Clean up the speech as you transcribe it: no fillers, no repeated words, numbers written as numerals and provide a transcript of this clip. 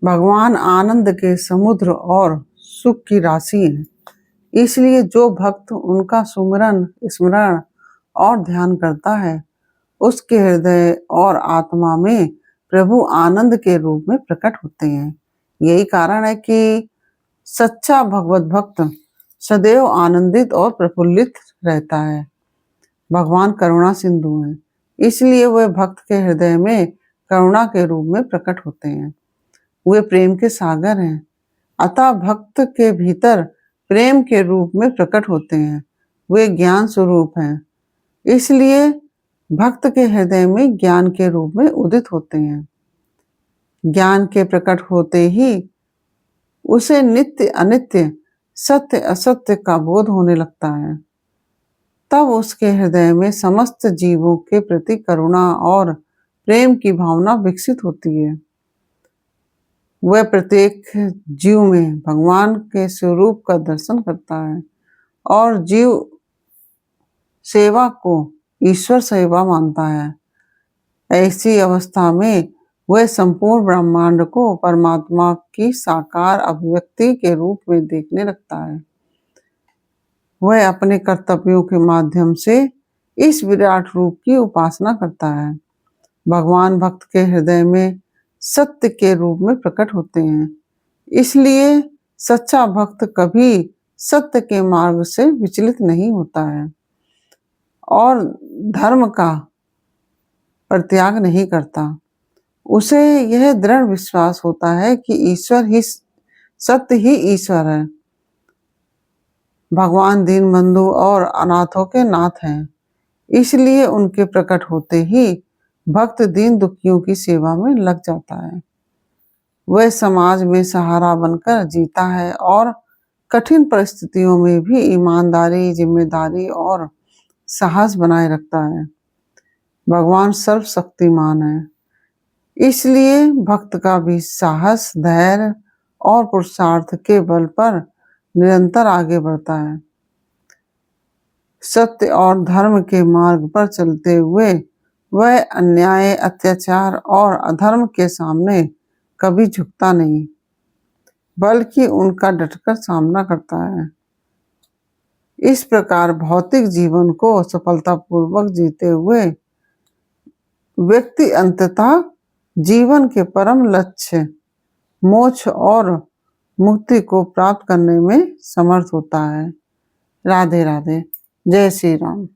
भगवान आनंद के समुद्र और सुख की राशि हैं। इसलिए जो भक्त उनका सुमिरन, स्मरण और ध्यान करता है, उसके हृदय और आत्मा में प्रभु आनंद के रूप में प्रकट होते हैं। यही कारण है कि सच्चा भगवत भक्त सदैव आनंदित और प्रफुल्लित रहता है। भगवान करुणा सिंधु हैं, इसलिए वे भक्त के हृदय में करुणा के रूप में प्रकट होते हैं। वे प्रेम के सागर हैं, अतः भक्त के भीतर प्रेम के रूप में प्रकट होते हैं। वे ज्ञान स्वरूप हैं, इसलिए भक्त के हृदय में ज्ञान के रूप में उदित होते हैं। ज्ञान के प्रकट होते ही उसे नित्य अनित्य, सत्य असत्य का बोध होने लगता है। तब उसके हृदय में समस्त जीवों के प्रति करुणा और प्रेम की भावना विकसित होती है। वह प्रत्येक जीव में भगवान के स्वरूप का दर्शन करता है और जीव सेवा को ईश्वर सेवा मानता है। ऐसी अवस्था में वह संपूर्ण ब्रह्मांड को परमात्मा की साकार अभिव्यक्ति के रूप में देखने लगता है। वह अपने कर्तव्यों के माध्यम से इस विराट रूप की उपासना करता है। भगवान भक्त के हृदय में सत्य के रूप में प्रकट होते हैं, इसलिए सच्चा भक्त कभी सत्य के मार्ग से विचलित नहीं होता है और धर्म का परित्याग नहीं करता। उसे यह दृढ़ विश्वास होता है कि ईश्वर ही सत्य ही ईश्वर है। भगवान दीनबंधु और अनाथों के नाथ हैं, इसलिए उनके प्रकट होते ही भक्त दीन दुखियों की सेवा में लग जाता है। वह समाज में सहारा बनकर जीता है और कठिन परिस्थितियों में भी ईमानदारी, जिम्मेदारी और साहस बनाए रखता है। भगवान सर्वशक्तिमान है, इसलिए भक्त का भी साहस, धैर्य और पुरुषार्थ के बल पर निरंतर आगे बढ़ता है। सत्य और धर्म के मार्ग पर चलते हुए वह अन्याय, अत्याचार और अधर्म के सामने कभी झुकता नहीं, बल्कि उनका डटकर सामना करता है। इस प्रकार भौतिक जीवन को सफलतापूर्वक जीते हुए व्यक्ति अंततः जीवन के परम लक्ष्य मोक्ष और मुक्ति को प्राप्त करने में समर्थ होता है। राधे राधे। जय श्री राम।